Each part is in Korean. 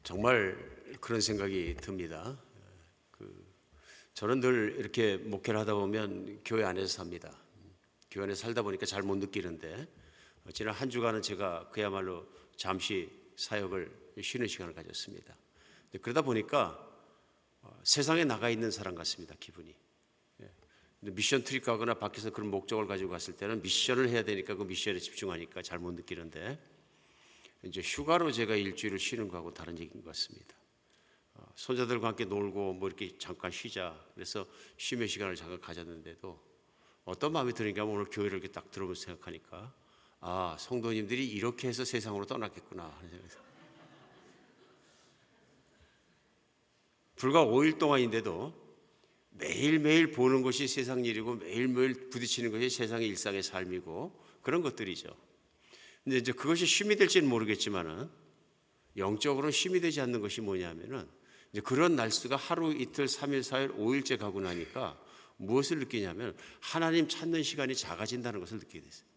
정말 그런 생각이 듭니다. 저는 늘 이렇게 목회를 하다 보면 교회 안에서 삽니다. 교회 안에 살다 보니까 잘 못 느끼는데 지난 한 주간은 제가 그야말로 잠시 사역을 쉬는 시간을 가졌습니다. 그러다 보니까 세상에 나가 있는 사람 같습니다. 기분이. 미션 트립 가거나 밖에서 그런 목적을 가지고 갔을 때는 미션을 해야 되니까 그 미션에 집중하니까 잘 못 느끼는데, 이제 휴가로 제가 일주일을 쉬는 거하고 다른 얘기인 것 같습니다. 손자들과 함께 놀고 뭐 이렇게 잠깐 쉬자 그래서 쉼의 시간을 잠깐 가졌는데도 어떤 마음이 드는가 하면 오늘 교회를 이렇게 딱 들어보면서 생각하니까 성도님들이 이렇게 해서 세상으로 떠났겠구나 하는 생각이 들어요. 불과 5일 동안인데도 매일매일 보는 것이 세상 일이고 매일매일 부딪히는 것이 세상의 일상의 삶이고 그런 것들이죠. 근데 이제 그것이 쉼이 될지는 모르겠지만은 영적으로는 쉼이 되지 않는 것이 뭐냐면은 이제 그런 날수가 하루 이틀 3일 4일 5일째 가고 나니까 무엇을 느끼냐면 하나님 찾는 시간이 작아진다는 것을 느끼게 됐어요.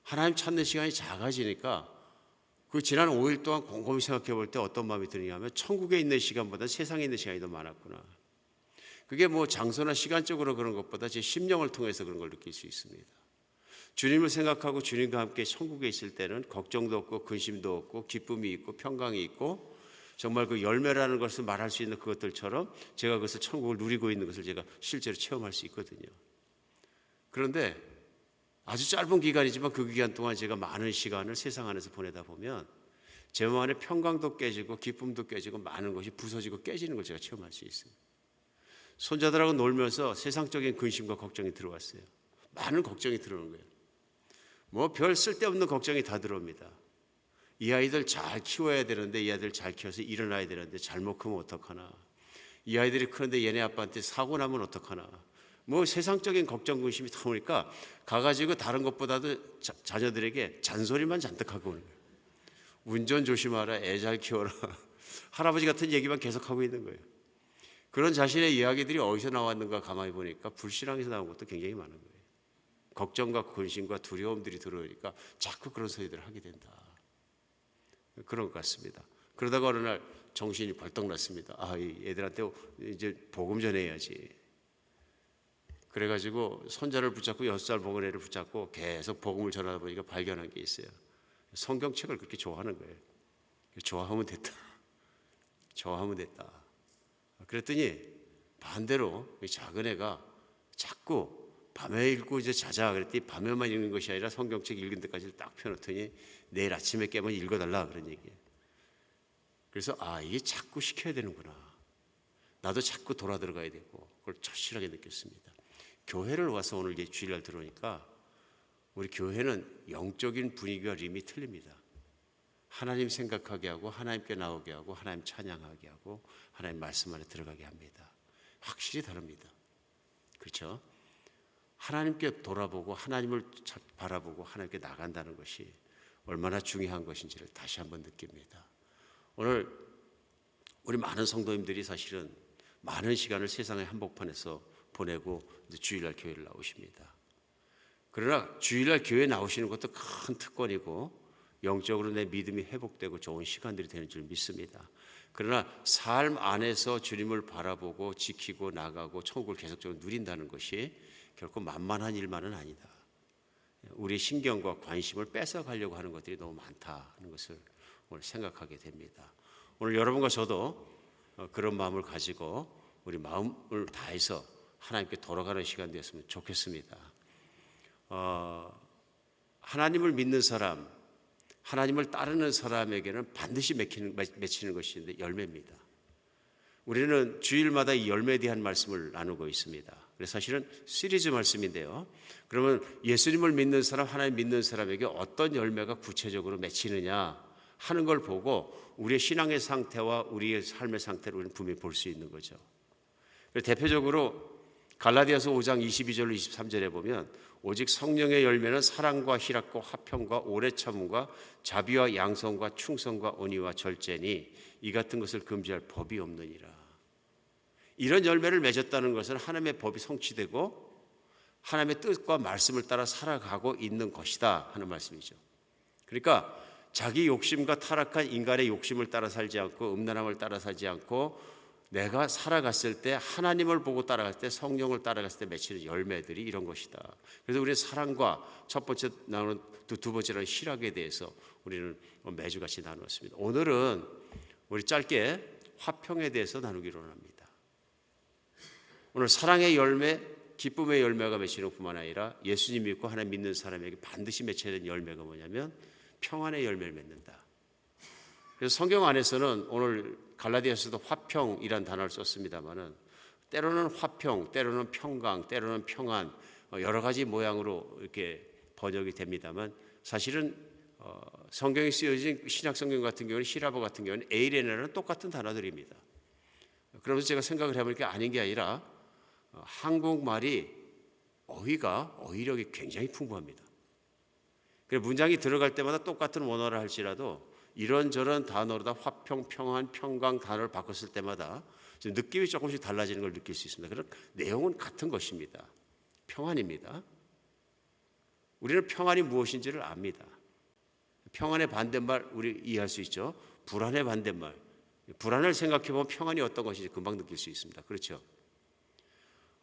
하나님 찾는 시간이 작아지니까 그 지난 5일 동안 곰곰이 생각해 볼 때 어떤 마음이 드느냐 하면 천국에 있는 시간보다 세상에 있는 시간이 더 많았구나. 그게 뭐 장소나 시간적으로 그런 것보다 제 심령을 통해서 그런 걸 느낄 수 있습니다. 주님을 생각하고 주님과 함께 천국에 있을 때는 걱정도 없고 근심도 없고 기쁨이 있고 평강이 있고 정말 그 열매라는 것을 말할 수 있는 그것들처럼 제가 그것을 천국을 누리고 있는 것을 제가 실제로 체험할 수 있거든요. 그런데 아주 짧은 기간이지만 그 기간 동안 제가 많은 시간을 세상 안에서 보내다 보면 제 마음 안에 평강도 깨지고 기쁨도 깨지고 많은 것이 부서지고 깨지는 걸 제가 체험할 수 있어요. 손자들하고 놀면서 세상적인 근심과 걱정이 들어왔어요. 많은 걱정이 들어오는 거예요. 뭐 별 쓸데없는 걱정이 다 들어옵니다. 이 아이들 잘 키워야 되는데 이 아이들 잘 키워서 일어나야 되는데 잘못 크면 어떡하나. 이 아이들이 크는데 얘네 아빠한테 사고 나면 어떡하나. 뭐 세상적인 걱정 근심이 다 오니까 가가지고 다른 것보다도 자녀들에게 잔소리만 잔뜩 하고 오는 거예요. 운전 조심하라, 애 잘 키워라. 할아버지 같은 얘기만 계속하고 있는 거예요. 그런 자신의 이야기들이 어디서 나왔는가 가만히 보니까 불신앙에서 나온 것도 굉장히 많은 거예요. 걱정과 근심과 두려움들이 들어오니까 자꾸 그런 소리들을 하게 된다. 그런 것 같습니다. 그러다가 어느 날 정신이 벌떡 났습니다. 이 애들한테 이제 복음 전해야지. 그래가지고 손자를 붙잡고 6살 먹은 애를 붙잡고 계속 복음을 전하다 보니까 발견한 게 있어요. 성경책을 그렇게 좋아하는 거예요. 좋아하면 됐다. 좋아하면 됐다. 그랬더니 반대로 작은 애가 자꾸 밤에 읽고 이제 자자 그랬더니 밤에만 읽는 것이 아니라 성경책 읽은 데까지 딱 펴놓더니 내일 아침에 깨면 읽어달라 그런 얘기예요. 그래서 이게 자꾸 시켜야 되는구나. 나도 자꾸 돌아 들어가야 되고 그걸 절실하게 느꼈습니다. 교회를 와서 오늘 이제 주일날 들어오니까 우리 교회는 영적인 분위기와 림이 틀립니다. 하나님 생각하게 하고 하나님께 나오게 하고 하나님 찬양하게 하고 하나님 말씀 안에 들어가게 합니다. 확실히 다릅니다. 그렇죠? 하나님께 돌아보고 하나님을 바라보고 하나님께 나간다는 것이 얼마나 중요한 것인지를 다시 한번 느낍니다. 오늘 우리 많은 성도님들이 사실은 많은 시간을 세상의 한복판에서 보내고 이제 주일날 교회를 나오십니다. 그러나 주일날 교회에 나오시는 것도 큰 특권이고 영적으로 내 믿음이 회복되고 좋은 시간들이 되는 줄 믿습니다. 그러나 삶 안에서 주님을 바라보고 지키고 나가고 천국을 계속적으로 누린다는 것이 결코 만만한 일만은 아니다. 우리 신경과 관심을 뺏어가려고 하는 것들이 너무 많다는 것을 오늘 생각하게 됩니다. 오늘 여러분과 저도 그런 마음을 가지고 우리 마음을 다해서 하나님께 돌아가는 시간 되었으면 좋겠습니다. 하나님을 믿는 사람, 하나님을 따르는 사람에게는 반드시 맺히는 것이 열매입니다. 우리는 주일마다 이 열매에 대한 말씀을 나누고 있습니다. 그래서 사실은 시리즈 말씀인데요. 그러면 예수님을 믿는 사람, 하나님 믿는 사람에게 어떤 열매가 구체적으로 맺히느냐 하는 걸 보고 우리의 신앙의 상태와 우리의 삶의 상태를 우리는 분명히 볼 수 있는 거죠. 대표적으로 갈라디아서 5장 22절로 23절에 보면 오직 성령의 열매는 사랑과 희락과 화평과 오래 참음과 자비와 양성과 충성과 온유와 절제니 이 같은 것을 금지할 법이 없느니라. 이런 열매를 맺었다는 것은 하나님의 법이 성취되고 하나님의 뜻과 말씀을 따라 살아가고 있는 것이다 하는 말씀이죠. 그러니까 자기 욕심과 타락한 인간의 욕심을 따라 살지 않고 음란함을 따라 살지 않고 내가 살아갔을 때 하나님을 보고 따라갈 때 성령을 따라갔을 때 맺히는 열매들이 이런 것이다. 그래서 우리는 사랑과 첫 번째 나누는 두 번째는 희락에 대해서 우리는 매주 같이 나누었습니다. 오늘은 우리 짧게 화평에 대해서 나누기로 합니다. 오늘 사랑의 열매, 기쁨의 열매가 맺히는 뿐만 아니라 예수님 믿고 하나님 믿는 사람에게 반드시 맺혀야 되는 열매가 뭐냐면 평안의 열매를 맺는다. 그래서 성경 안에서는 오늘 갈라디아서도 화평이란 단어를 썼습니다만은 때로는 화평, 때로는 평강, 때로는 평안 여러 가지 모양으로 이렇게 번역이 됩니다만 사실은 성경에 쓰여진 신약 성경 같은 경우는 히라보 같은 경우는 에이레나는 똑같은 단어들입니다. 그러면서 제가 생각을 해보니까 아닌 게 아니라 한국말이 어휘력이 굉장히 풍부합니다. 그래서 문장이 들어갈 때마다 똑같은 원어를 할지라도 이런저런 단어로다 화평, 평안, 평강 단어를 바꿨을 때마다 느낌이 조금씩 달라지는 걸 느낄 수 있습니다. 그런 내용은 같은 것입니다. 평안입니다. 우리는 평안이 무엇인지를 압니다. 평안의 반대말 우리 이해할 수 있죠. 불안의 반대말. 불안을 생각해 보면 평안이 어떤 것인지 금방 느낄 수 있습니다. 그렇죠.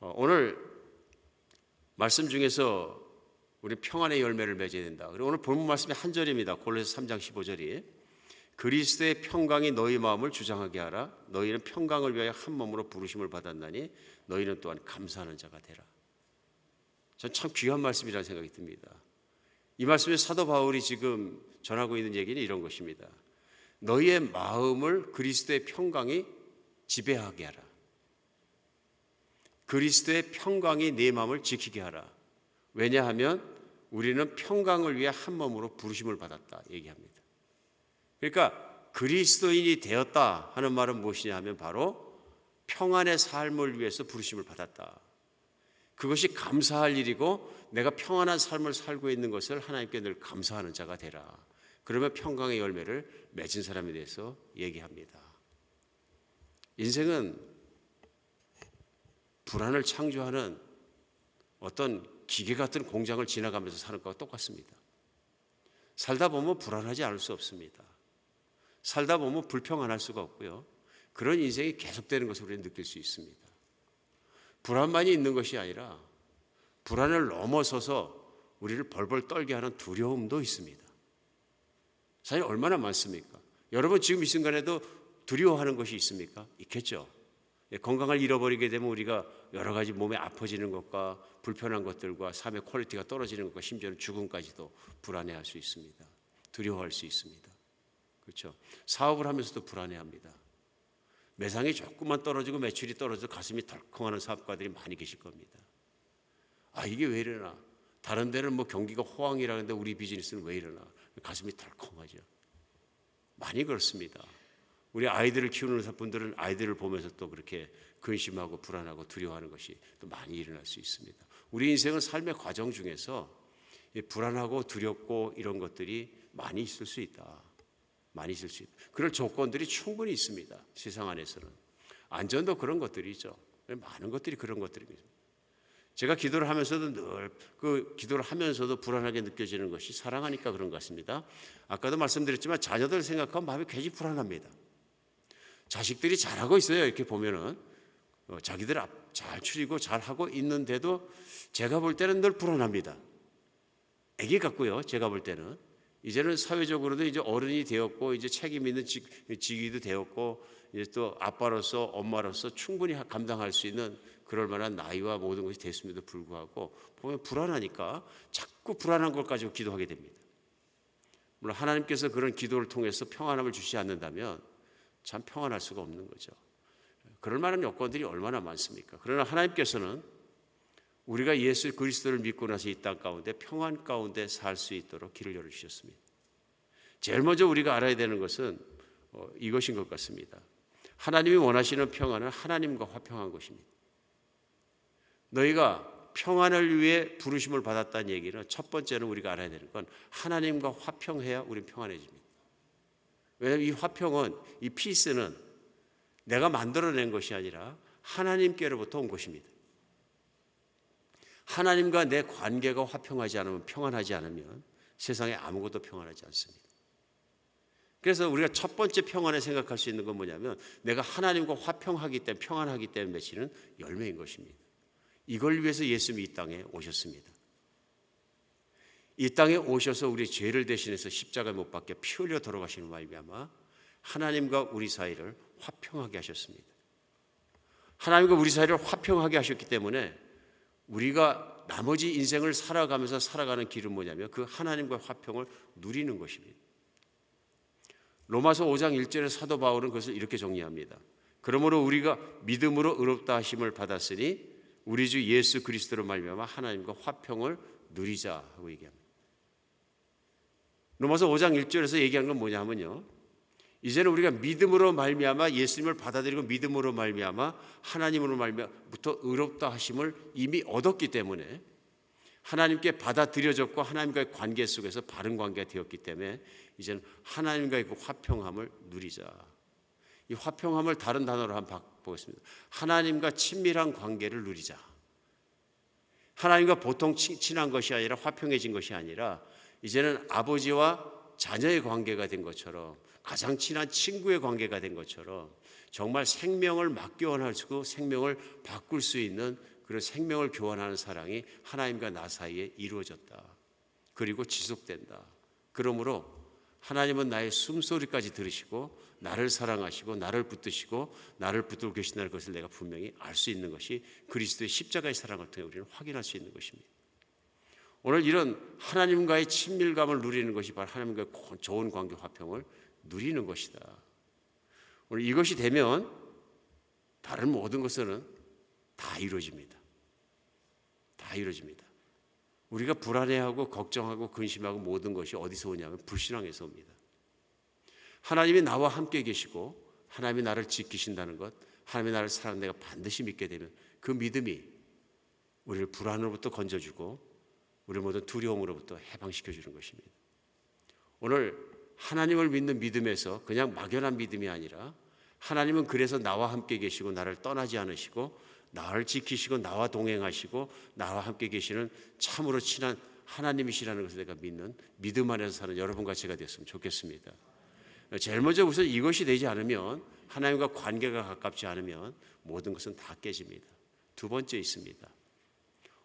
오늘 말씀 중에서 우리 평안의 열매를 맺어야 된다. 그리고 오늘 본문 말씀의 한 절입니다. 골로새 3장 15절이 그리스도의 평강이 너희 마음을 주장하게 하라. 너희는 평강을 위하여 한 몸으로 부르심을 받았나니 너희는 또한 감사하는 자가 되라. 전 참 귀한 말씀이라는 생각이 듭니다. 이 말씀에 사도 바울이 지금 전하고 있는 얘기는 이런 것입니다. 너희의 마음을 그리스도의 평강이 지배하게 하라. 그리스도의 평강이 네 마음을 지키게 하라. 왜냐하면 우리는 평강을 위해 한 몸으로 부르심을 받았다 얘기합니다. 그러니까 그리스도인이 되었다 하는 말은 무엇이냐 하면 바로 평안의 삶을 위해서 부르심을 받았다. 그것이 감사할 일이고 내가 평안한 삶을 살고 있는 것을 하나님께 늘 감사하는 자가 되라. 그러면 평강의 열매를 맺은 사람에 대해서 얘기합니다. 인생은 불안을 창조하는 어떤 기계 같은 공장을 지나가면서 사는 것과 똑같습니다. 살다 보면 불안하지 않을 수 없습니다. 살다 보면 불평안할 수가 없고요. 그런 인생이 계속되는 것을 우리는 느낄 수 있습니다. 불안만이 있는 것이 아니라 불안을 넘어서서 우리를 벌벌 떨게 하는 두려움도 있습니다. 사실 얼마나 많습니까? 여러분 지금 이 순간에도 두려워하는 것이 있습니까? 있겠죠. 건강을 잃어버리게 되면 우리가 여러 가지 몸에 아파지는 것과 불편한 것들과 삶의 퀄리티가 떨어지는 것과 심지어는 죽음까지도 불안해할 수 있습니다. 두려워할 수 있습니다. 그렇죠. 사업을 하면서도 불안해합니다. 매상이 조금만 떨어지고 매출이 떨어져서 가슴이 덜컹하는 사업가들이 많이 계실 겁니다. 아 이게 왜 이러나? 다른 데는 뭐 경기가 호황이라는데 우리 비즈니스는 왜 이러나? 가슴이 덜컹하죠. 많이 그렇습니다. 우리 아이들을 키우는 분들은 아이들을 보면서 또 그렇게 근심하고 불안하고 두려워하는 것이 또 많이 일어날 수 있습니다. 우리 인생은 삶의 과정 중에서 불안하고 두렵고 이런 것들이 많이 있을 수 있다. 많이 있을 수 있다. 그럴 조건들이 충분히 있습니다. 세상 안에서는. 안전도 그런 것들이 있죠. 많은 것들이 그런 것들입니다. 제가 기도를 하면서도 늘 그 기도를 하면서도 불안하게 느껴지는 것이 사랑하니까 그런 것 같습니다. 아까도 말씀드렸지만 자녀들 생각하면 마음이 괜히 불안합니다. 자식들이 잘하고 있어요. 이렇게 보면은 자기들 잘 추리고 잘하고 있는데도 제가 볼 때는 늘 불안합니다. 애기 같고요. 제가 볼 때는 이제는 사회적으로도 이제 어른이 되었고 이제 책임 있는 직위도 되었고 이제 또 아빠로서 엄마로서 충분히 감당할 수 있는 그럴 만한 나이와 모든 것이 됐음에도 불구하고 보면 불안하니까 자꾸 불안한 걸 가지고 기도하게 됩니다. 물론 하나님께서 그런 기도를 통해서 평안함을 주시지 않는다면 참 평안할 수가 없는 거죠. 그럴 만한 여건들이 얼마나 많습니까? 그러나 하나님께서는 우리가 예수 그리스도를 믿고 나서 이 땅 가운데 평안 가운데 살 수 있도록 길을 열어주셨습니다. 제일 먼저 우리가 알아야 되는 것은 이것인 것 같습니다. 하나님이 원하시는 평안은 하나님과 화평한 것입니다. 너희가 평안을 위해 부르심을 받았다는 얘기는 첫 번째는 우리가 알아야 되는 건 하나님과 화평해야 우리는 평안해집니다. 왜냐하면 이 화평은 이 피스는 내가 만들어낸 것이 아니라 하나님께로부터 온 것입니다. 하나님과 내 관계가 화평하지 않으면 평안하지 않으면 세상에 아무것도 평안하지 않습니다. 그래서 우리가 첫 번째 평안에 생각할 수 있는 건 뭐냐면 내가 하나님과 화평하기 때문에 평안하기 때문에 맺히는 열매인 것입니다. 이걸 위해서 예수님이 이 땅에 오셨습니다. 이 땅에 오셔서 우리 죄를 대신해서 십자가에 못 박혀 피 흘려 돌아가시는 말미암아 하나님과 우리 사이를 화평하게 하셨습니다. 하나님과 우리 사이를 화평하게 하셨기 때문에 우리가 나머지 인생을 살아가면서 살아가는 길은 뭐냐면 그 하나님과의 화평을 누리는 것입니다. 로마서 5장 1절에 사도 바울은 그것을 이렇게 정리합니다. 그러므로 우리가 믿음으로 의롭다 하심을 받았으니 우리 주 예수 그리스도로 말미암아 하나님과 화평을 누리자 하고 얘기합니다. 로마서 5장 1절에서 얘기한 건 뭐냐면요, 이제는 우리가 믿음으로 말미암아 예수님을 받아들이고 믿음으로 말미암아 하나님으로 말미암아부터 의롭다 하심을 이미 얻었기 때문에 하나님께 받아들여졌고 하나님과의 관계 속에서 바른 관계가 되었기 때문에 이제는 하나님과의 그 화평함을 누리자. 이 화평함을 다른 단어로 한번 바꿔보겠습니다. 하나님과 친밀한 관계를 누리자. 하나님과 보통 친한 것이 아니라 화평해진 것이 아니라 이제는 아버지와 자녀의 관계가 된 것처럼 가장 친한 친구의 관계가 된 것처럼 정말 생명을 맞교환하고 생명을 바꿀 수 있는 그런 생명을 교환하는 사랑이 하나님과 나 사이에 이루어졌다. 그리고 지속된다. 그러므로 하나님은 나의 숨소리까지 들으시고 나를 사랑하시고 나를 붙드시고 나를 붙들고 계신다는 것을 내가 분명히 알 수 있는 것이 그리스도의 십자가의 사랑을 통해 우리는 확인할 수 있는 것입니다. 오늘 이런 하나님과의 친밀감을 누리는 것이 바로 하나님과의 좋은 관계 화평을 누리는 것이다. 오늘 이것이 되면 다른 모든 것은 다 이루어집니다. 다 이루어집니다. 우리가 불안해하고 걱정하고 근심하고 모든 것이 어디서 오냐면 불신앙에서 옵니다. 하나님이 나와 함께 계시고 하나님이 나를 지키신다는 것, 하나님이 나를 사랑하는 내가 반드시 믿게 되면 그 믿음이 우리를 불안으로부터 건져주고 우리 모든 두려움으로부터 해방시켜 주는 것입니다. 오늘 하나님을 믿는 믿음에서 그냥 막연한 믿음이 아니라 하나님은 그래서 나와 함께 계시고 나를 떠나지 않으시고 나를 지키시고 나와 동행하시고 나와 함께 계시는 참으로 친한 하나님이시라는 것을 내가 믿는 믿음 안에서 사는 여러분과 제가 됐으면 좋겠습니다. 제일 먼저 우선 이것이 되지 않으면 하나님과 관계가 가깝지 않으면 모든 것은 다 깨집니다. 두 번째 있습니다.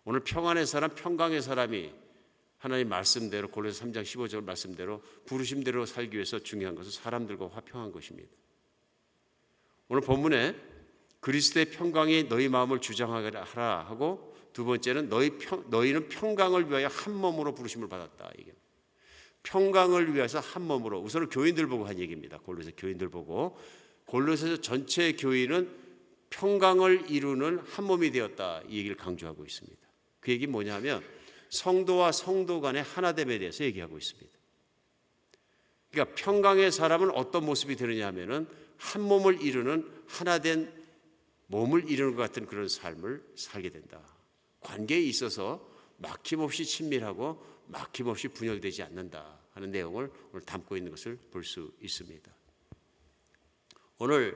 오늘 평안의 사람, 평강의 사람이 하나님 말씀대로 골로새 3장 15절 말씀대로 부르심대로 살기 위해서 중요한 것은 사람들과 화평한 것입니다. 오늘 본문에 그리스도의 평강이 너희 마음을 주장하라 하고 두 번째는 너희는 평강을 위하여 한 몸으로 부르심을 받았다. 이게 평강을 위해서 한 몸으로 우선은 교인들 보고 한 얘기입니다. 골로새 교인들 보고 골로새 전체 교인은 평강을 이루는 한 몸이 되었다. 이 얘기를 강조하고 있습니다. 그 얘기 뭐냐면 성도와 성도 간의 하나됨에 대해서 얘기하고 있습니다. 그러니까 평강의 사람은 어떤 모습이 되느냐 하면은 한 몸을 이루는 하나된 몸을 이루는 것 같은 그런 삶을 살게 된다. 관계에 있어서 막힘없이 친밀하고 막힘없이 분열되지 않는다 하는 내용을 오늘 담고 있는 것을 볼 수 있습니다. 오늘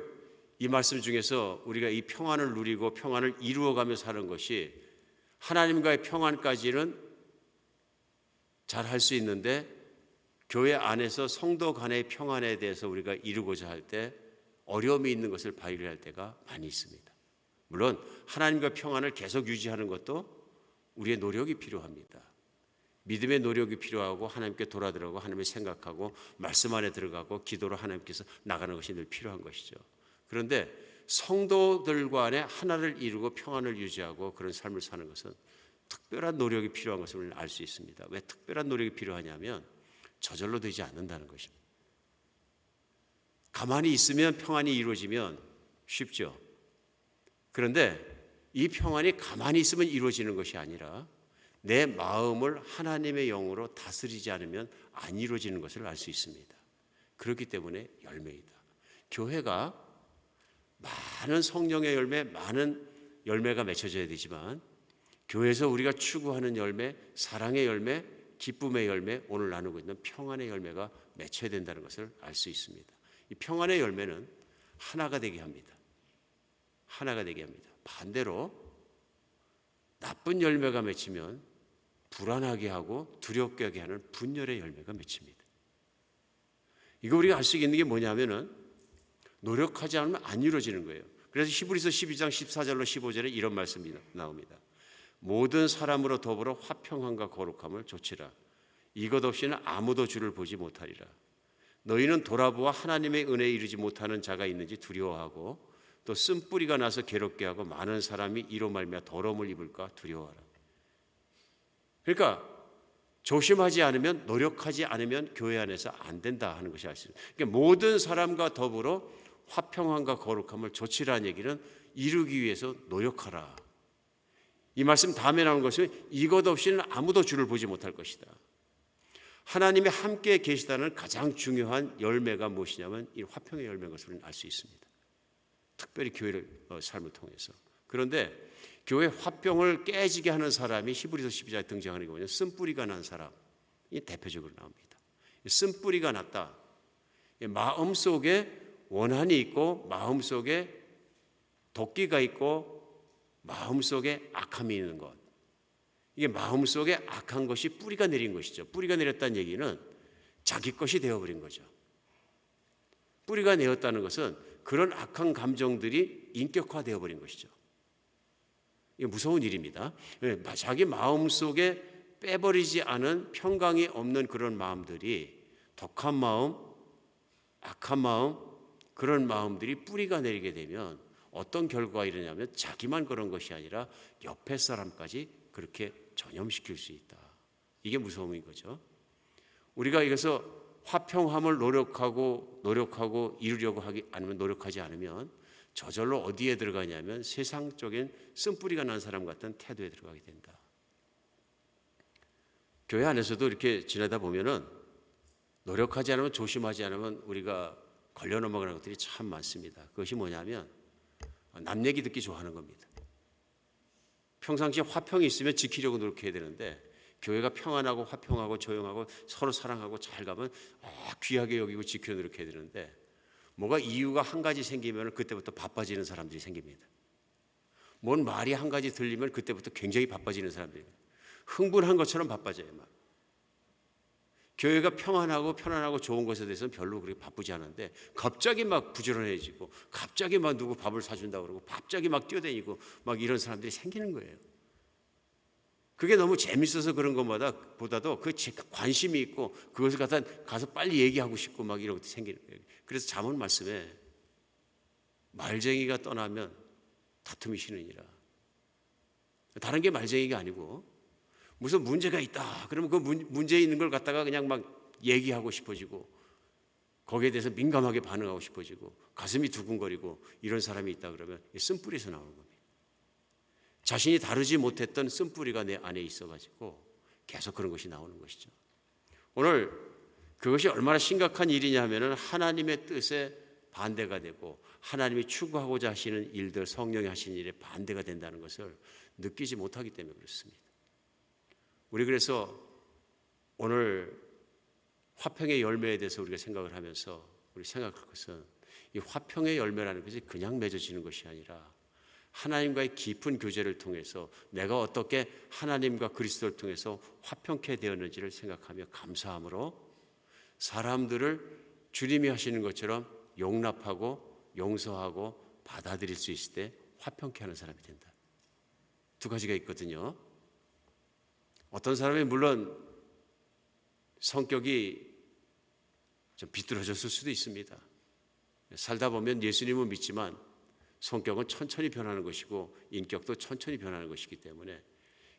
이 말씀 중에서 우리가 이 평안을 누리고 평안을 이루어가며 사는 것이 하나님과의 평안까지는 잘 할 수 있는데 교회 안에서 성도 간의 평안에 대해서 우리가 이루고자 할 때 어려움이 있는 것을 발견할 때가 많이 있습니다. 물론 하나님과 평안을 계속 유지하는 것도 우리의 노력이 필요합니다. 믿음의 노력이 필요하고 하나님께 돌아들어가고 하나님을 생각하고 말씀 안에 들어가고 기도로 하나님께서 나가는 것이 늘 필요한 것이죠. 그런데 성도들 간에 하나를 이루고 평안을 유지하고 그런 삶을 사는 것은 특별한 노력이 필요한 것을 우리는 알 수 있습니다. 왜 특별한 노력이 필요하냐면 저절로 되지 않는다는 것입니다. 가만히 있으면 평안이 이루어지면 쉽죠. 그런데 이 평안이 가만히 있으면 이루어지는 것이 아니라 내 마음을 하나님의 영으로 다스리지 않으면 안 이루어지는 것을 알 수 있습니다. 그렇기 때문에 열매이다. 교회가 많은 성령의 열매, 많은 열매가 맺혀져야 되지만 교회에서 우리가 추구하는 열매, 사랑의 열매, 기쁨의 열매, 오늘 나누고 있는 평안의 열매가 맺혀야 된다는 것을 알 수 있습니다. 이 평안의 열매는 하나가 되게 합니다. 하나가 되게 합니다. 반대로 나쁜 열매가 맺히면 불안하게 하고 두렵게 하게 하는 분열의 열매가 맺힙니다. 이거 우리가 알 수 있는 게 뭐냐면은 노력하지 않으면 안 이루어지는 거예요. 그래서 히브리서 12장 14절로 15절에 이런 말씀이 나옵니다. 모든 사람으로 더불어 화평함과 거룩함을 좇으라. 이것 없이는 아무도 주를 보지 못하리라. 너희는 돌아보아 하나님의 은혜에 이르지 못하는 자가 있는지 두려워하고 또 쓴뿌리가 나서 괴롭게 하고 많은 사람이 이로 말미암아 더러움을 입을까 두려워하라. 그러니까 조심하지 않으면, 노력하지 않으면 교회 안에서 안 된다 하는 것이 알 수 있습니다. 그러니까 모든 사람과 더불어 화평함과 거룩함을 좇으라는 얘기는 이루기 위해서 노력하라. 이 말씀 다음에 나오는 것은 이것 없이는 아무도 주를 보지 못할 것이다. 하나님이 함께 계시다는 가장 중요한 열매가 무엇이냐면 이 화평의 열매인 것을 우리는 알 수 있습니다. 특별히 교회를 삶을 통해서. 그런데 교회 화평을 깨지게 하는 사람이 히브리서 12장에 등장하는 게 뭐냐면 쓴뿌리가 난 사람이 대표적으로 나옵니다. 쓴뿌리가 났다. 마음속에 원한이 있고 마음속에 도끼가 있고 마음속에 악함이 있는 것. 이게 마음속에 악한 것이 뿌리가 내린 것이죠. 뿌리가 내렸다는 얘기는 자기 것이 되어버린 거죠. 뿌리가 내렸다는 것은 그런 악한 감정들이 인격화되어버린 것이죠. 이게 무서운 일입니다. 자기 마음속에 빼버리지 않은 평강이 없는 그런 마음들이 독한 마음, 악한 마음, 그런 마음들이 뿌리가 내리게 되면 어떤 결과가 일어나냐면 자기만 그런 것이 아니라 옆에 사람까지 그렇게 전염시킬 수 있다. 이게 무서움인 거죠. 우리가 이래서 화평함을 노력하고 이루려고 하지 않으면 저절로 어디에 들어가냐면 세상적인 쓴뿌리가 난 사람 같은 태도에 들어가게 된다. 교회 안에서도 이렇게 지내다 보면은 노력하지 않으면, 조심하지 않으면 우리가 걸려 넘어가는 것들이 참 많습니다. 그것이 뭐냐면 남 얘기 듣기 좋아하는 겁니다. 평상시에 화평이 있으면 지키려고 노력해야 되는데 교회가 평안하고 화평하고 조용하고 서로 사랑하고 잘 가면 귀하게 여기고 지키려 노력해야 되는데 뭐가 이유가 한 가지 생기면 그때부터 바빠지는 사람들이 생깁니다. 뭔 말이 한 가지 들리면 그때부터 굉장히 바빠지는 사람들이 흥분한 것처럼 바빠져요. 막. 교회가 평안하고 편안하고 좋은 것에 대해서는 별로 그렇게 바쁘지 않은데 갑자기 막 부지런해지고 갑자기 막 누구 밥을 사준다고 그러고 갑자기 막 뛰어다니고 막 이런 사람들이 생기는 거예요. 그게 너무 재밌어서 그런 것보다도 그 관심이 있고 그것을 가서 빨리 얘기하고 싶고 막 이런 것도 생기는 거예요. 그래서 잠언 말씀에 말쟁이가 떠나면 다툼이 쉬느니라. 다른 게 말쟁이가 아니고 무슨 문제가 있다. 그러면 그 문제 있는 걸 갖다가 그냥 막 얘기하고 싶어지고 거기에 대해서 민감하게 반응하고 싶어지고 가슴이 두근거리고 이런 사람이 있다 그러면 쓴뿌리에서 나오는 겁니다. 자신이 다루지 못했던 쓴뿌리가 내 안에 있어가지고 계속 그런 것이 나오는 것이죠. 오늘 그것이 얼마나 심각한 일이냐 하면은 하나님의 뜻에 반대가 되고 하나님이 추구하고자 하시는 일들, 성령이 하시는 일에 반대가 된다는 것을 느끼지 못하기 때문에 그렇습니다. 우리 그래서 오늘 화평의 열매에 대해서 우리가 생각을 하면서 우리 생각할 것은 이 화평의 열매라는 것이 그냥 맺어지는 것이 아니라 하나님과의 깊은 교제를 통해서 내가 어떻게 하나님과 그리스도를 통해서 화평케 되었는지를 생각하며 감사함으로 사람들을 주님이 하시는 것처럼 용납하고 용서하고 받아들일 수 있을 때 화평케 하는 사람이 된다. 두 가지가 있거든요. 어떤 사람이 물론 성격이 좀 비뚤어졌을 수도 있습니다. 살다 보면 예수님은 믿지만 성격은 천천히 변하는 것이고 인격도 천천히 변하는 것이기 때문에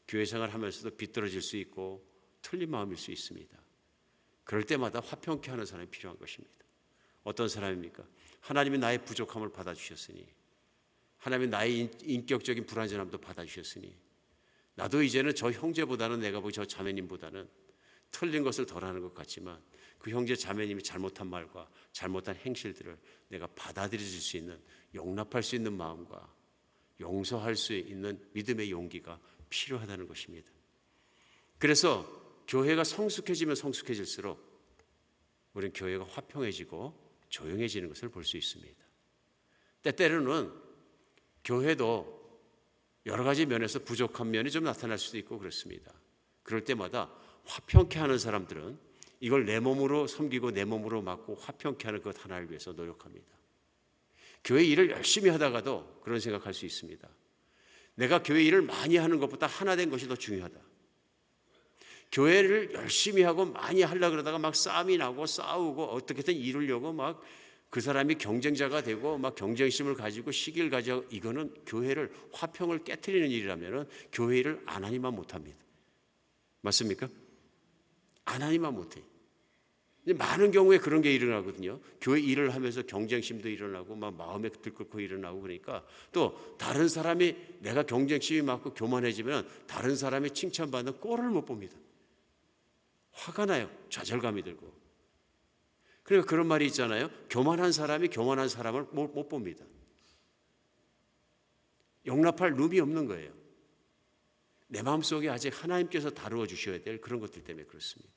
교회 생활을 하면서도 비뚤어질 수 있고 틀린 마음일 수 있습니다. 그럴 때마다 화평케 하는 사람이 필요한 것입니다. 어떤 사람입니까? 하나님이 나의 부족함을 받아주셨으니 하나님이 나의 인격적인 불완전함도 받아주셨으니 나도 이제는 저 형제보다는 내가 보기 저 자매님보다는 틀린 것을 덜하는 것 같지만 그 형제 자매님이 잘못한 말과 잘못한 행실들을 내가 받아들일 수 있는 용납할 수 있는 마음과 용서할 수 있는 믿음의 용기가 필요하다는 것입니다. 그래서 교회가 성숙해지면 성숙해질수록 우리는 교회가 화평해지고 조용해지는 것을 볼 수 있습니다. 때때로는 교회도 여러 가지 면에서 부족한 면이 좀 나타날 수도 있고 그렇습니다. 그럴 때마다 화평케 하는 사람들은 이걸 내 몸으로 섬기고 내 몸으로 맡고 화평케 하는 것 하나를 위해서 노력합니다. 교회 일을 열심히 하다가도 그런 생각할 수 있습니다. 내가 교회 일을 많이 하는 것보다 하나 된 것이 더 중요하다. 교회를 열심히 하고 많이 하려고 그러다가 막 싸움이 나고 싸우고 어떻게든 이루려고 막 그 사람이 경쟁자가 되고 막 경쟁심을 가지고 시기를 가지고, 이거는 교회를 화평을 깨트리는 일이라면 교회 일을 안 하니만 못합니다. 맞습니까? 안 하니만 못해. 많은 경우에 그런 게 일어나거든요. 교회 일을 하면서 경쟁심도 일어나고 막 마음에 들끓고 일어나고, 그러니까 또 다른 사람이, 내가 경쟁심이 많고 교만해지면 다른 사람이 칭찬받는 꼴을 못 봅니다. 화가 나요. 좌절감이 들고. 그러니까 그런 말이 있잖아요. 교만한 사람이 교만한 사람을 못 봅니다. 용납할 룸이 없는 거예요. 내 마음속에 아직 하나님께서 다루어 주셔야 될 그런 것들 때문에 그렇습니다.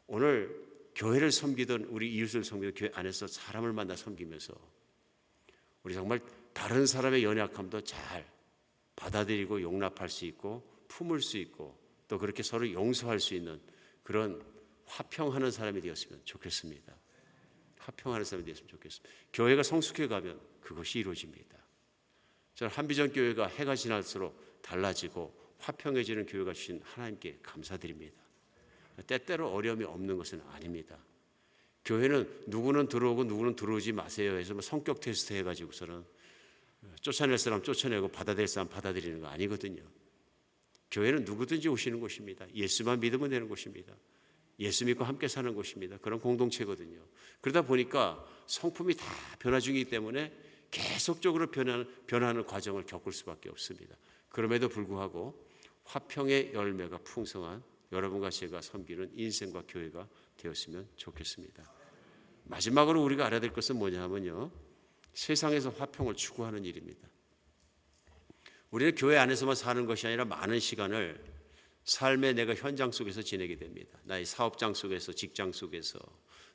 오늘 교회를 섬기던, 우리 이웃을 섬기던 교회 안에서 사람을 만나 섬기면서 우리 정말 다른 사람의 연약함도 잘 받아들이고 용납할 수 있고 품을 수 있고 또 그렇게 서로 용서할 수 있는 그런 화평하는 사람이 되었으면 좋겠습니다. 화평하는 사람이 되었으면 좋겠습니다. 교회가 성숙해 가면 그것이 이루어집니다. 저는 한비전 교회가 해가 지날수록 달라지고 화평해지는 교회가 주신 하나님께 감사드립니다. 때때로 어려움이 없는 것은 아닙니다. 교회는 누구는 들어오고 누구는 들어오지 마세요 해서 성격 테스트 해가지고서는 쫓아낼 사람 쫓아내고 받아들일 사람 받아들이는 거 아니거든요. 교회는 누구든지 오시는 곳입니다. 예수만 믿으면 되는 곳입니다. 예수 믿고 함께 사는 곳입니다. 그런 공동체거든요. 그러다 보니까 성품이 다 변화 중이기 때문에 계속적으로 변하는 과정을 겪을 수밖에 없습니다. 그럼에도 불구하고 화평의 열매가 풍성한 여러분과 제가 섬기는 인생과 교회가 되었으면 좋겠습니다. 마지막으로 우리가 알아야 될 것은 뭐냐면요, 세상에서 화평을 추구하는 일입니다. 우리는 교회 안에서만 사는 것이 아니라 많은 시간을 삶의 내가 현장 속에서 지내게 됩니다. 나의 사업장 속에서, 직장 속에서,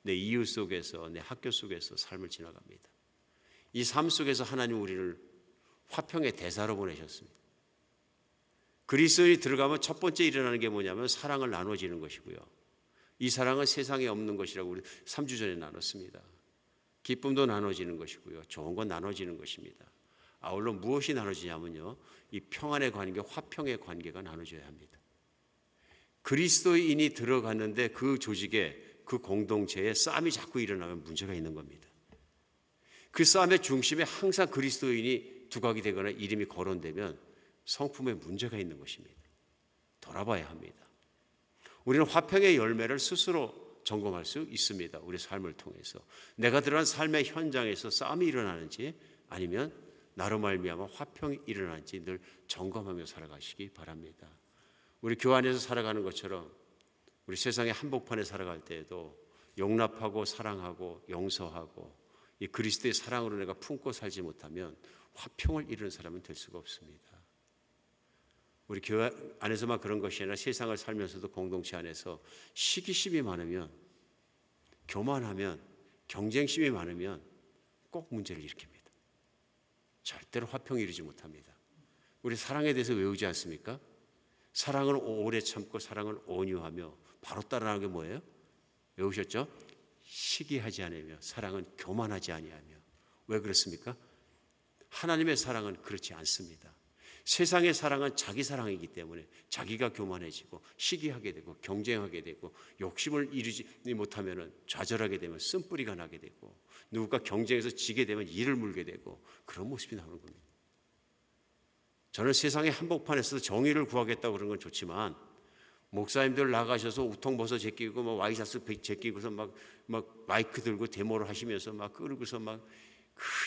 내 이웃 속에서, 내 학교 속에서 삶을 지나갑니다. 이 삶 속에서 하나님 우리를 화평의 대사로 보내셨습니다. 그리스도에 들어가면 첫 번째 일어나는 게 뭐냐면 사랑을 나눠지는 것이고요. 이 사랑은 세상에 없는 것이라고 우리 3주 전에 나눴습니다. 기쁨도 나눠지는 것이고요. 좋은 건 나눠지는 것입니다. 아울러 무엇이 나눠지냐면요, 이 평안의 관계, 화평의 관계가 나눠져야 합니다. 그리스도인이 들어갔는데 그 조직에, 그 공동체에 싸움이 자꾸 일어나면 문제가 있는 겁니다. 그 싸움의 중심에 항상 그리스도인이 두각이 되거나 이름이 거론되면 성품에 문제가 있는 것입니다. 돌아봐야 합니다. 우리는 화평의 열매를 스스로 점검할 수 있습니다. 우리 삶을 통해서 내가 들어간 삶의 현장에서 싸움이 일어나는지 아니면 나로 말미암아 화평이 일어나는지 늘 점검하며 살아가시기 바랍니다. 우리 교회 안에서 살아가는 것처럼 우리 세상의 한복판에 살아갈 때에도 용납하고 사랑하고 용서하고 이 그리스도의 사랑으로 내가 품고 살지 못하면 화평을 이루는 사람은 될 수가 없습니다. 우리 교회 안에서만 그런 것이 아니라 세상을 살면서도 공동체 안에서 시기심이 많으면, 교만하면, 경쟁심이 많으면 꼭 문제를 일으킵니다. 절대로 화평을 이루지 못합니다. 우리 사랑에 대해서 외우지 않습니까? 사랑은 오래 참고 사랑은 온유하며, 바로 따라하는 게 뭐예요? 외우셨죠? 시기하지 않으며 사랑은 교만하지 아니하며. 왜 그렇습니까? 하나님의 사랑은 그렇지 않습니다. 세상의 사랑은 자기 사랑이기 때문에 자기가 교만해지고 시기하게 되고 경쟁하게 되고 욕심을 이루지 못하면 좌절하게 되면 쓴뿌리가 나게 되고 누군가 경쟁에서 지게 되면 이를 물게 되고 그런 모습이 나오는 겁니다. 저는 세상의 한복판에서 정의를 구하겠다고 그런 건 좋지만 목사님들 나가셔서 우통벗어 제끼고 막 와이셔츠 제끼고서 막 마이크 들고 데모를 하시면서 막 끌고서 막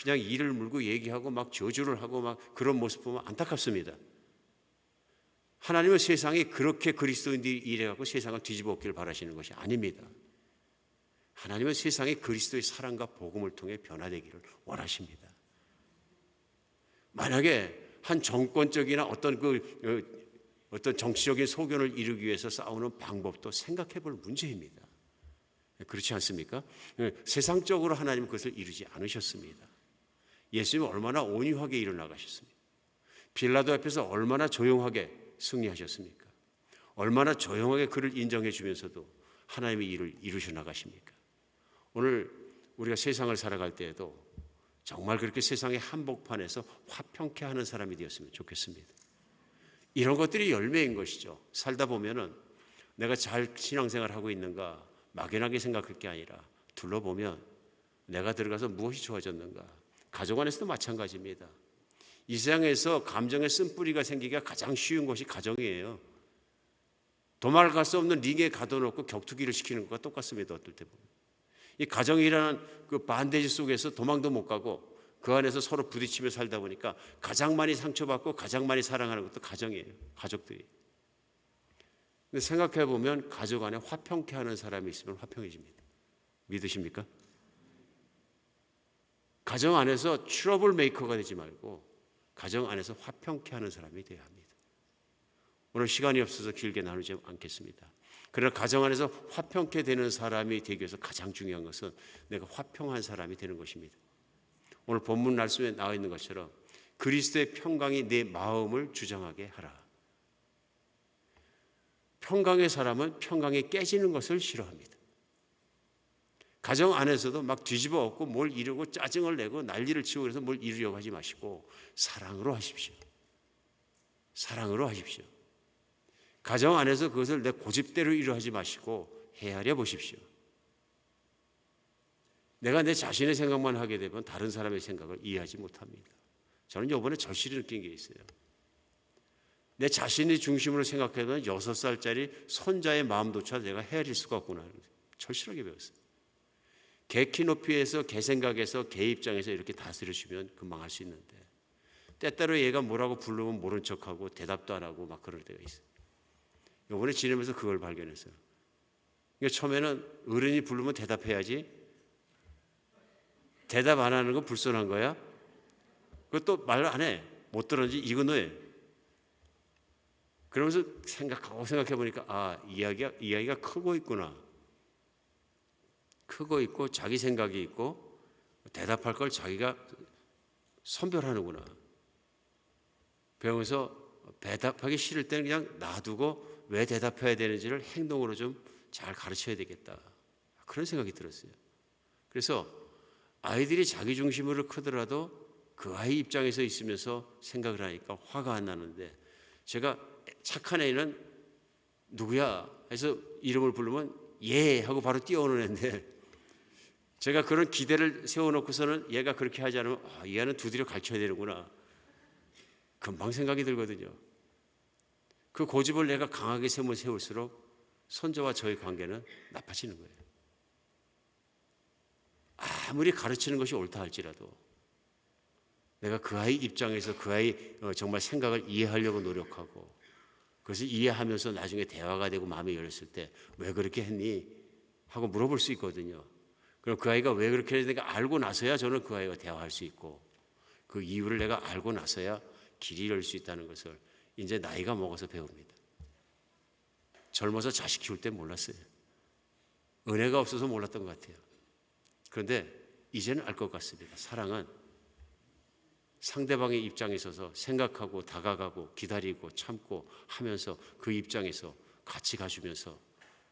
그냥 이를 물고 얘기하고 막 저주를 하고 막 그런 모습 보면 안타깝습니다. 하나님은 세상이 그렇게 그리스도인들이 일해갖고 세상을 뒤집어 엎기를 바라시는 것이 아닙니다. 하나님은 세상이 그리스도의 사랑과 복음을 통해 변화되기를 원하십니다. 만약에 한 정권적이나 어떤 정치적인 소견을 이루기 위해서 싸우는 방법도 생각해 볼 문제입니다. 그렇지 않습니까? 세상적으로 하나님은 그것을 이루지 않으셨습니다. 예수님은 얼마나 온유하게 일어나가셨습니까? 빌라도 앞에서 얼마나 조용하게 승리하셨습니까? 얼마나 조용하게 그를 인정해 주면서도 하나님의 일을 이루셔 나가십니까? 오늘 우리가 세상을 살아갈 때에도 정말 그렇게 세상의 한복판에서 화평케 하는 사람이 되었으면 좋겠습니다. 이런 것들이 열매인 것이죠. 살다 보면은 내가 잘 신앙생활을 하고 있는가 막연하게 생각할 게 아니라 둘러보면 내가 들어가서 무엇이 좋아졌는가. 가족 안에서도 마찬가지입니다. 이 세상에서 감정의 쓴뿌리가 생기기가 가장 쉬운 것이 가정이에요. 도망갈 수 없는 링에 가둬놓고 격투기를 시키는 것과 똑같습니다. 어떨 때 보면. 이 가정이라는 그 반대지 속에서 도망도 못 가고 그 안에서 서로 부딪히며 살다 보니까 가장 많이 상처받고 가장 많이 사랑하는 것도 가정이에요. 가족들이. 근데 생각해 보면 가족 안에 화평케 하는 사람이 있으면 화평해집니다. 믿으십니까? 가정 안에서 트러블 메이커가 되지 말고 가정 안에서 화평케 하는 사람이 되어야 합니다. 오늘 시간이 없어서 길게 나누지 않겠습니다. 그러나 가정 안에서 화평케 되는 사람이 되기 위해서 가장 중요한 것은 내가 화평한 사람이 되는 것입니다. 오늘 본문 말씀에 나와 있는 것처럼 그리스도의 평강이 내 마음을 주장하게 하라. 평강의 사람은 평강이 깨지는 것을 싫어합니다. 가정 안에서도 막 뒤집어 엎고 뭘 이루고 짜증을 내고 난리를 치고 그래서 뭘 이루려고 하지 마시고 사랑으로 하십시오. 사랑으로 하십시오. 가정 안에서 그것을 내 고집대로 이루하지 마시고 헤아려 보십시오. 내가 내 자신의 생각만 하게 되면 다른 사람의 생각을 이해하지 못합니다. 저는 이번에 절실히 느낀 게 있어요. 내 자신의 중심으로 생각해보면 6살짜리 손자의 마음조차 내가 헤아릴 수가 없구나. 절실하게 배웠어요. 개 키 높이에서 개 생각에서 개 입장에서 이렇게 다스려주면 금방 할 수 있는데 때때로 얘가 뭐라고 부르면 모른 척하고 대답도 안 하고 막 그럴 때가 있어요. 이번에 지내면서 그걸 발견했어요. 그러니까 처음에는 어른이 부르면 대답해야지. 대답 안 하는 건 불손한 거야. 그것도 말 안 해. 못 들었는지 이건 왜? 그러면서 생각해 보니까 이야기가 크고 있구나. 크고 있고 자기 생각이 있고 대답할 걸 자기가 선별하는구나. 배우면서 대답하기 싫을 때는 그냥 놔두고 왜 대답해야 되는지를 행동으로 좀 잘 가르쳐야 되겠다. 그런 생각이 들었어요. 그래서 아이들이 자기 중심으로 크더라도 그 아이 입장에서 있으면서 생각을 하니까 화가 안 나는데 제가 착한 애는 누구야 해서 이름을 부르면 예 하고 바로 뛰어오는 애인데 제가 그런 기대를 세워놓고서는 얘가 그렇게 하지 않으면 이 애는 두드려 가르쳐야 되는구나. 금방 생각이 들거든요. 그 고집을 내가 강하게 세울수록 손자와 저의 관계는 나빠지는 거예요. 아무리 가르치는 것이 옳다 할지라도 내가 그 아이 입장에서 그 아이 정말 생각을 이해하려고 노력하고 그것을 이해하면서 나중에 대화가 되고 마음이 열렸을 때 왜 그렇게 했니? 하고 물어볼 수 있거든요. 그럼 그 아이가 왜 그렇게 했는가 알고 나서야 저는 그 아이와 대화할 수 있고 그 이유를 내가 알고 나서야 길이 열릴 수 있다는 것을 이제 나이가 먹어서 배웁니다. 젊어서 자식 키울 때 몰랐어요. 은혜가 없어서 몰랐던 것 같아요. 그런데 이제는 알 것 같습니다. 사랑은 상대방의 입장에 있어서 생각하고 다가가고 기다리고 참고 하면서 그 입장에서 같이 가주면서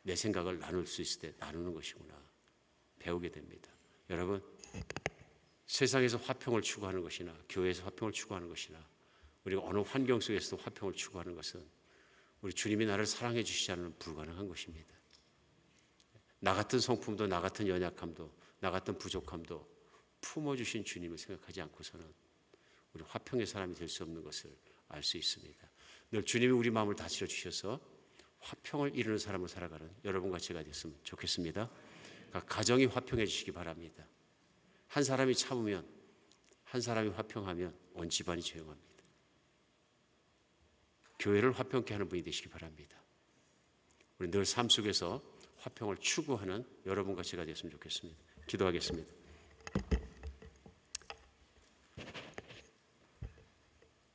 내 생각을 나눌 수 있을 때 나누는 것이구나 배우게 됩니다. 여러분 세상에서 화평을 추구하는 것이나 교회에서 화평을 추구하는 것이나 우리가 어느 환경 속에서도 화평을 추구하는 것은 우리 주님이 나를 사랑해 주시지 않으면 불가능한 것입니다. 나 같은 성품도 나 같은 연약함도 나 같은 부족함도 품어주신 주님을 생각하지 않고서는 우리 화평의 사람이 될 수 없는 것을 알 수 있습니다. 늘 주님이 우리 마음을 다스려 주셔서 화평을 이루는 사람을 살아가는 여러분과 제가 됐으면 좋겠습니다. 가정이 화평해 주시기 바랍니다. 한 사람이 참으면 한 사람이 화평하면 온 집안이 조용합니다. 교회를 화평케 하는 분이 되시기 바랍니다. 우리 늘 삶 속에서 화평을 추구하는 여러분과 제가 됐으면 좋겠습니다. 기도하겠습니다.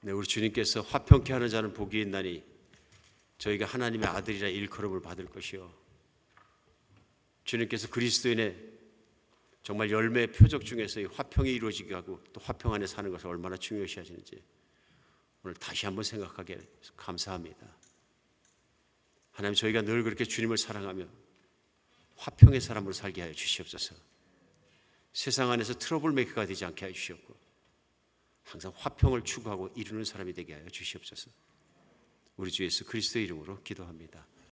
네, 우리 주님께서 화평케 하는 자는 복이 있나니 저희가 하나님의 아들이라 일컬음을 받을 것이요. 주님께서 그리스도인의 정말 열매의 표적 중에서 이 화평이 이루어지게 하고 또 화평 안에 사는 것을 얼마나 중요시 하시는지 오늘 다시 한번 생각하게 감사합니다. 하나님 저희가 늘 그렇게 주님을 사랑하며 화평의 사람으로 살게 하여 주시옵소서. 세상 안에서 트러블 메이커가 되지 않게 하여 주시옵고 항상 화평을 추구하고 이루는 사람이 되게 하여 주시옵소서. 우리 주 예수 그리스도의 이름으로 기도합니다.